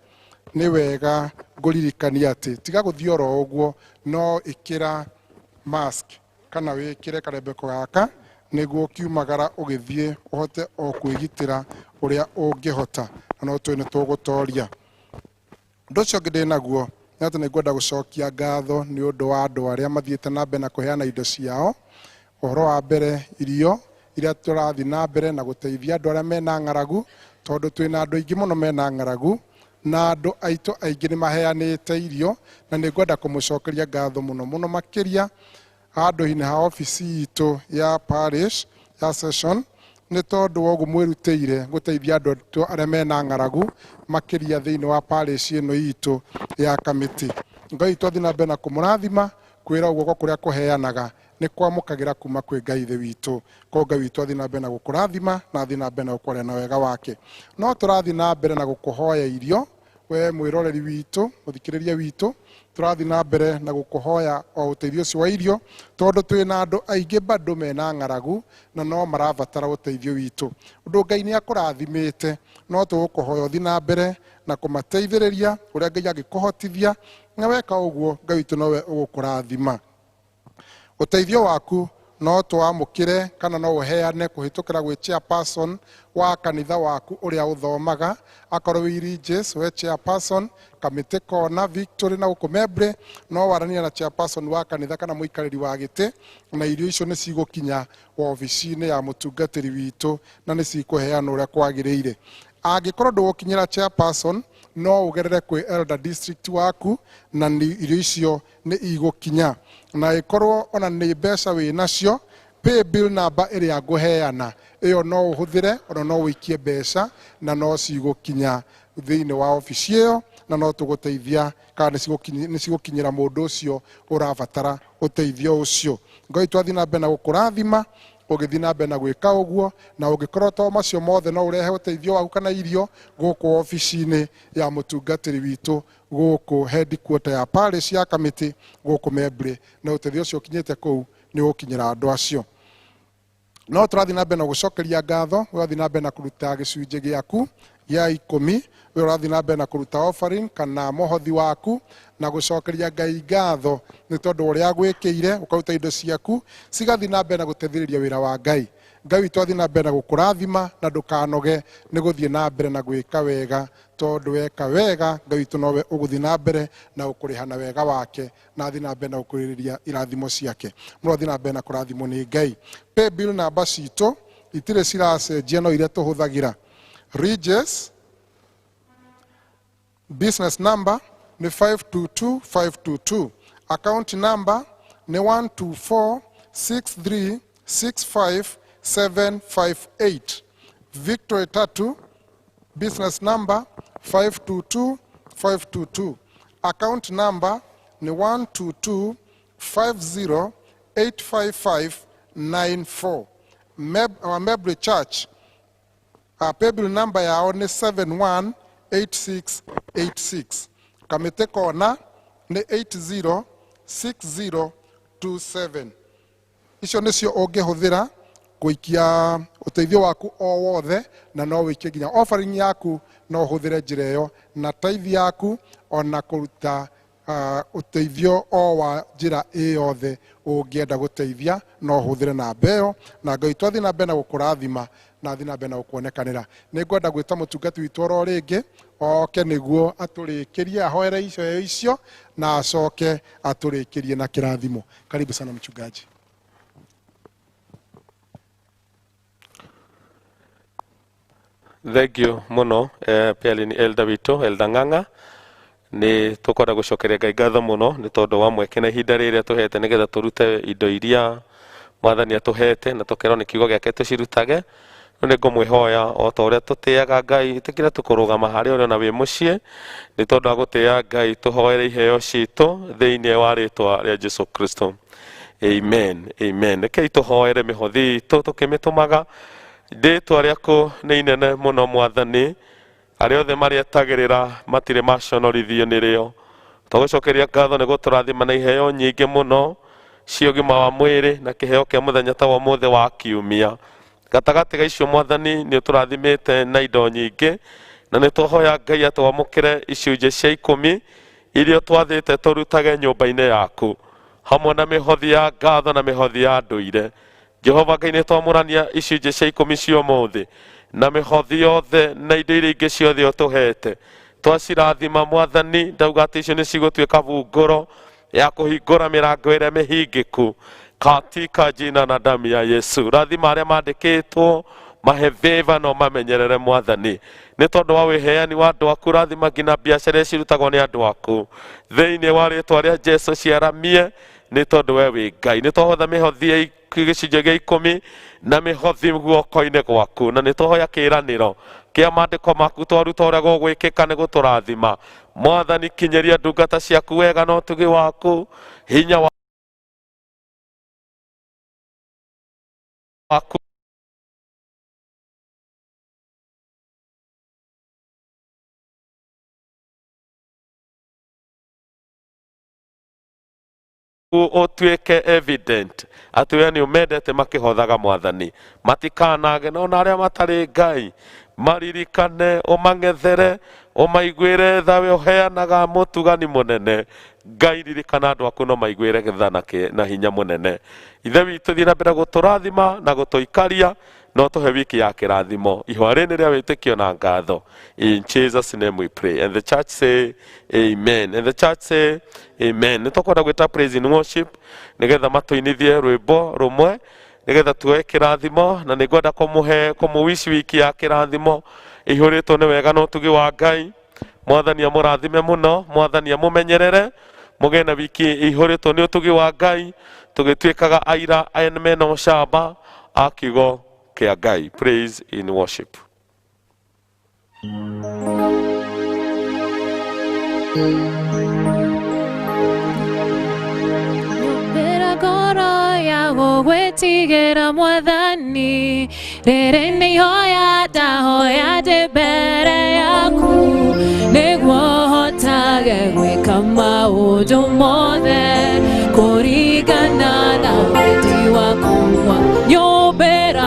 nĩ wega ngũririkania atĩ tiga gũthiĩ oro ũguo, no ĩkĩra mask kana wĩkĩre karembeko gaka nĩguo ũkiumagara ũgĩthiĩ ũhote o kwĩgitĩra ũrĩa ũngĩhota, na no tũĩ nĩ tũgũtoria. Ũndũ ũcio ũngĩ ndĩ naguo nĩ atĩ nĩ ngwenda gũcokia ngatho nĩ ũndũ wa andũ arĩa mathiĩte na mbere na kũheana indo ciao. Ũhoro wa mbere, irio iria tũrathiĩ na mbere na gũteithia andũ arĩa mena ng'aragu, tondũ twĩna andũ aingĩ mũno mena ng'aragu na andũ aitũ aingĩ nĩ maheanĩte irio, na nĩ ngwenda kũmũcokeria ngatho mũno mũno makĩria handũ-inĩ ha obici itũ ya Parish ya session, nĩ tondũ wa ũguo mwĩrutĩire gũteithia andũ arĩa mena ng'aragu makĩria thĩinĩ wa Parish ĩno itũ ya Kamiti. Ngai twathiĩ na mbere na kũmũrathima, kwĩra guoko kũrĩa kũheanaga nĩ kwamũkagĩra kuma kwĩ Ngai ithe witũ. Ko Ngai witũ athiĩ na mbere na gũkũrathima na athiĩ na mbere na gũkwarĩra na wega wake. No tũrathiĩ na mbere na gũkũhoya irio, we mwĩroreri witũ, mũthikĩrĩria witũ, tũrathiĩ na mbere na gũkũhoya o ũteithio ũcio wa irio, tondũ twĩna andũ aingĩ bado mena ng'aragu na no marabatara ũteithio witũ. Ũndũ Ngai nĩ akũrathimĩte, no tũgũkũhoya ũthiĩ na mbere na kũmateithĩrĩria ũrĩa Ngai angĩkũhotithia, na weka ũguo Ngai witũ nowe ũgũkũrathima. Ũteithio waku no twamũkĩre kana no ũheane kũhĩtũkĩra gwĩ chairperson wa kanitha waku ũrĩa ũthomaga, akorwo wĩ Regis we chairperson, Kamiti Corner, Victory na gũkũ Mebre, no warania na chairperson wa kanitha kana mũikarĩri wa gĩtĩ, na irio icio nĩ cigũkinya obici-inĩ ya mũtungatĩri witũ na nĩ cikũheana ũrĩa kwagĩrĩire. Angĩkorwo ndũgũkinyĩra chairperson, no ũgerere kwĩ elder district waku na irio icio nĩ igũkinya. Na ĩkorwo ona nĩ mbeca wĩ nacio, pay bill number ĩrĩa ngũheana ĩyo no ũhũthĩre, ona no ũikie mbeca na no cigũkinya thĩinĩ wa obici ĩyo, na no tũgũteithia kana nĩ cigũkinyĩra mũndũ ũcio ũrabatara ũteithio ũcio. Ngai twathiĩ na mbere na gũkũrathima, ũgĩthiĩ na mbere na gwĩka ũguo, na ũngĩkorwo to macio mothe no ũrehe ũteithio waku kana irio gũkũ obici-inĩ ya mũtungatĩri witũ gũkũ headquarter ya Parish ya Kamiti gũkũ Mebre, na ũteithio ũcio ũkinyĩte kũu nĩ ũgũkinyĩra andũ acio. No tũrathiĩ na mbere na gũcokeria ngatho, ũrathiĩ na mbere na kũruta gĩcunjĩ gĩaku gĩa 10, we ũrathiĩ na mbere na kũruta offering kana mũhothi waku na gũcokeria Ngai ngatho nĩ tondũ ũrĩa gwĩkĩire ũkaruta indo ciaku cigathiĩ na mbere na gũteithĩrĩria wĩra wa Ngai. Ngai witũ athiĩ na mbere na gũkũrathima na ndũkanoge nĩ gũthiĩ na mbere na gwĩka wega, tondũ weka wega Ngai witũ nowe ũgũthiĩ na mbere na gũkũrĩha na wega wake na athiĩ na mbere na gũkũrĩrĩria irathimo ciake. Mũrathiĩ na mbere na kũrathimwo nĩ Ngai. Pay bill number citũ itire ciracenjia no iria tuhuthagira. Regis business number ni 522522. Account number ni 12463655758. Victory Tattoo business number 522522. Account number ni 12250855594. Mebri Church paybill number yao ni 718686. Kamiti kona ni 806027. Icio nicio ungihuthira kuikia uteithio waku o wothe, na no wikie nginya offering yaku no uhuthire njira iyo, na tithe yaku ona kuruta uteithio o wa njira yothe ungienda guteithia no uhuthire na mbeo, na Ngai twathi na mbere na gukurathima na thina mbere na gukuonekanira. Ni ngwenda gwita mutungati witu oro ringi oke niguo aturikirie ahoere icio na acoke aturikirie na kirathimo. Karibu sana mchungaji.
Thank you muno pia ni elda wito elda nganga ni tukwenda gucokeria Ngai ngatho muno ni tondu wa mweke na ihinda riria tuhete nigetha turute indo iria mwathani atuhete na tukero ni kiugo giake tucirutage. Ni ngumwihoya o ta uria tutiaga Ngai tikire tukurugama hari uri na wi mucii ni tondu wa gutia Ngai tuhoere iheo citu thiini wa ritwa ria Jesu Kristo. Amen, amen. Rekei tuhoere mihothi itu tukimitumaga ritwa riaku ni inene muno mwathani, aria othe marietagirira matire maconorithio ni rio. Tugucokeria ngatho ni guturathima na iheo nyingi muno cia ũgima wa mwĩrĩ na kĩheo kĩa mũthenya ta wa mũthĩ wa kiumia. Gatagatĩ ga icio mwathani nĩ ũtũrathimĩte na indo nyingĩ, na nĩ tũhoya Ngai atwamũkĩre icunjĩ cia 10 iria twathĩte tũrutage nyũmba-inĩ yaku hamwe na mĩhothi ya ngatho na mĩhothi ya ndũire. Jehova Ngai nĩ twamũrania icunjĩ cia 10 cia ũmũthĩ na mĩhothi yothe na indo iria ingĩ ciothe ũtũhete. Twacirathima mwathani, ndauga atĩ icio nĩ cigũtuĩka bungũro ya kuhingura mirango ĩrĩa mĩhingĩku katika jina na damu ya Yesu. Rathima arĩa mandĩkĩtwo mahe favor no mamenyerere mwathani, nĩ tondũ wa wĩheani wa andũ aku. Rathima nginya biacara cirutagwo nĩ andũ aku thĩinĩ wa rĩtwa rĩa Jesu ciaramie, nĩ tondũ we wĩ Ngai. Nĩ twahotha mĩhothi ya gĩcunjĩ gĩa 10 na mĩhothi guoko-inĩ gwaku, na nĩ tũhoya kĩĩranĩro kĩa maandĩko maku twaruta ũrĩa gũgwĩkĩka nĩ gũtũrathima mwathani. Kinyeria ndungata ciaku wega na ũtugi waku, hinya waku utuĩke evident atĩ we nĩ ũmendete makĩhothaga mwathani, matikanage na ona arĩa matarĩ Ngai maririkane, ũmang'ethere, ũmaiguĩre tha we ũheanaga mũtugani mũnene. Ngai ririkana andũ aku no maiguĩre tha na hinya mũnene. Ithe witũ thiĩ na mbere gũtũrathima na gũtũikaria, no tũhe wiki ya kĩrathimo ihwa rĩrĩ rĩa wĩtĩkio na ngatho. In Jesus name we pray, and the church say amen, and the church say amen. Nĩ tũkwenda gwĩta praise and worship nĩgetha matũinithie rwĩmbo rũmwe nĩgetha tuoe kĩrathimo, na nĩ ngwenda kũmũwici wiki ya kĩrathimo ihũrĩtwo nĩ wega na ũtugi wa Ngai. Mwathani amũrathime mũno, mwathani amũmenyerere, mũgĩe na wiki ihũrĩtwo nĩ ũtugi wa Ngai, tũgĩtuĩkaga aira ene na ũcamba a kiugo kĩa Ngai. Praise in worship.
Gwetigĩra mwathani, rĩrĩ nĩ ihoya ndahoya ndĩ mbere yaku, nĩguo hotage gwĩka maũndũ mothe kũringana na wendi waku. Nyũmbĩra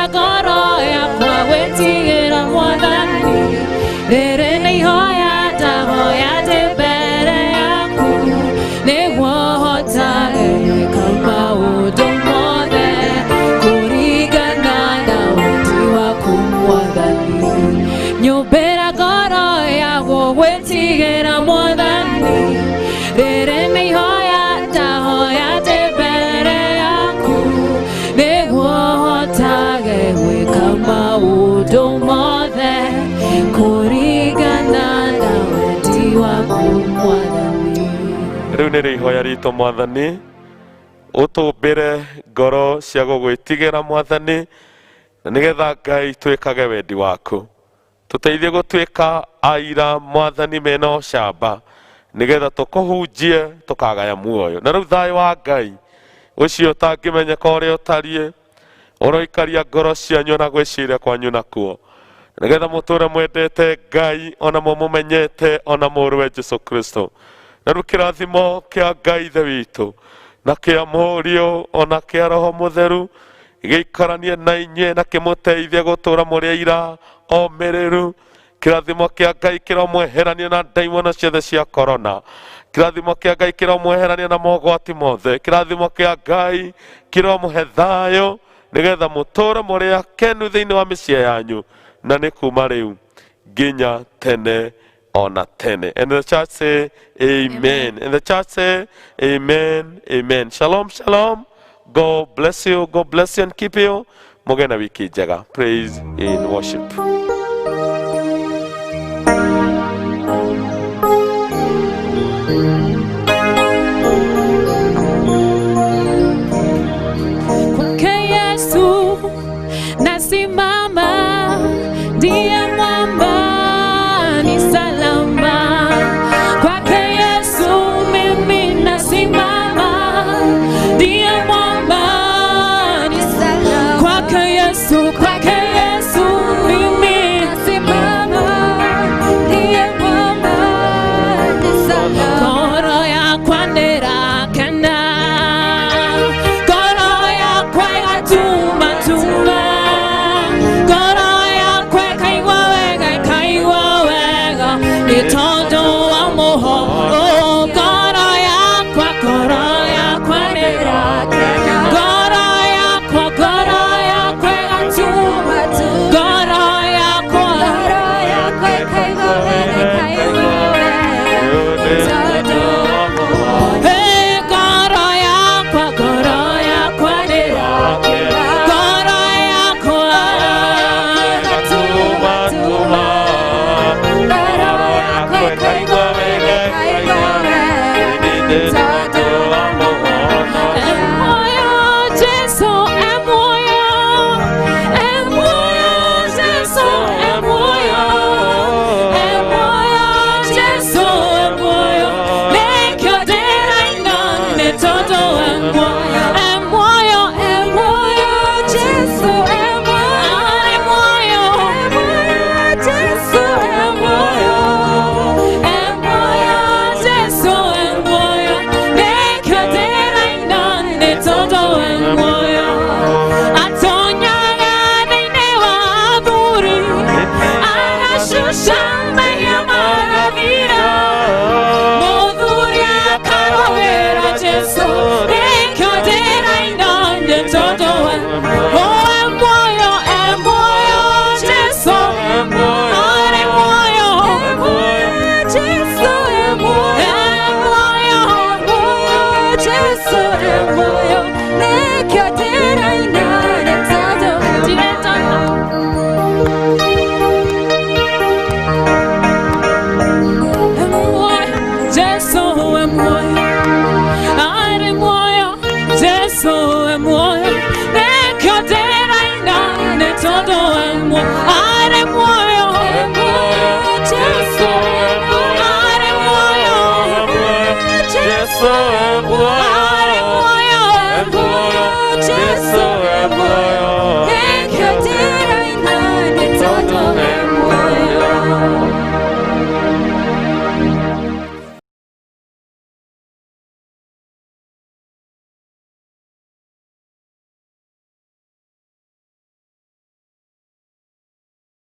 ngoro yakwa gwetigĩra mwathani, rĩrĩ nĩ ihoya ndahoya ndĩ mbere yaku, nĩguo hotage gwĩka maũndũ mothe kũringana na wendi waku mwathani. Nyũmbĩra ngoro yakwa gwetigĩra mwathani, rĩrĩ nĩ ihoya ndahoya ndĩ mbere
Riu nĩ ihoya ritũ Mwathani, ũtũmbĩre ngoro cia gũgwĩtigĩra Mwathani, na nĩgetha Ngai twĩkage wendi waku. Tũteithie gũtuĩka aira Mwathani mena ũcamba, nĩgetha tũkũhunjie tũkagaya muoyo. Na rĩu thayũ wa Ngai ũcio ũtangĩmenyeka ũrĩa ũtariĩ, ũroikaria ngoro cianyu na gwĩciria kwanyu nakuo, nĩgetha mũtũre mwendete Ngai ona mũmenyete ona mũrũwe Jesũ Kristo. Na rĩu kĩrathimo kĩa Ngai Ithe witũ na kĩa Mũriũ ona kĩa Roho Mũtheru gĩikaranie na inyuĩ na kĩmũteithie gũtũra mũrĩ Aira Omĩrĩru. Kĩrathimo kĩa Ngai kĩromweherania na ndaimono ciothe cia korona. Kĩrathimo kĩa Ngai kĩromweherania na mogwati mothe. Kĩrathimo kĩa Ngai kĩromũhe thayũ, nĩgetha mũtũre mũrĩ akenu thĩinĩ wa mĩciĩ yanyu, na nĩ kuma rĩu nginya tene ona tene. And the church say amen. And the church say amen, amen. Shalom, shalom. God bless you, God bless you and keep you. Mũgĩe na wiki njega. Praise in worship.
Kwake Yesu nasimama, ndiye mwamba ni salama. Kwake Yesu mimi nasimama, ndiye mwamba ni salama. Kwake Yesu mimi nasimama, ndiye mwamba ni salama. Koro ya kwandera kena, koro ya kwega tuma tuma, koro ya kwega iwa wega, itondo wa moho. Oh, koro ya kwandera kena, koro ya kwega tuma tuma, koro ya kwega iwa wega, itondo wa moho. Hey, koro ya kwandera kena, koro ya kwega tuma tuma, koro ya kwega iwa wega, itondo wa moho. Emoyo Jesu, emoyo Jesu, emoyo Jesu, emoyo nekyo dera inane todo emoyo Jesu, emoyo Jesu, emoyo Jesu, emoyo nekyo dera inane todo emoyo. Atonyanga nene wa buri, agashusha meya maravira, modhuria karovera Jesu, nekyo dera inane todo emoyo. Emoyo Jesu, emoyo Jesu, emoyo Jesu, emoyo nekyo dera inane todo emoyo Jesu, emoyo Jesu, emoyo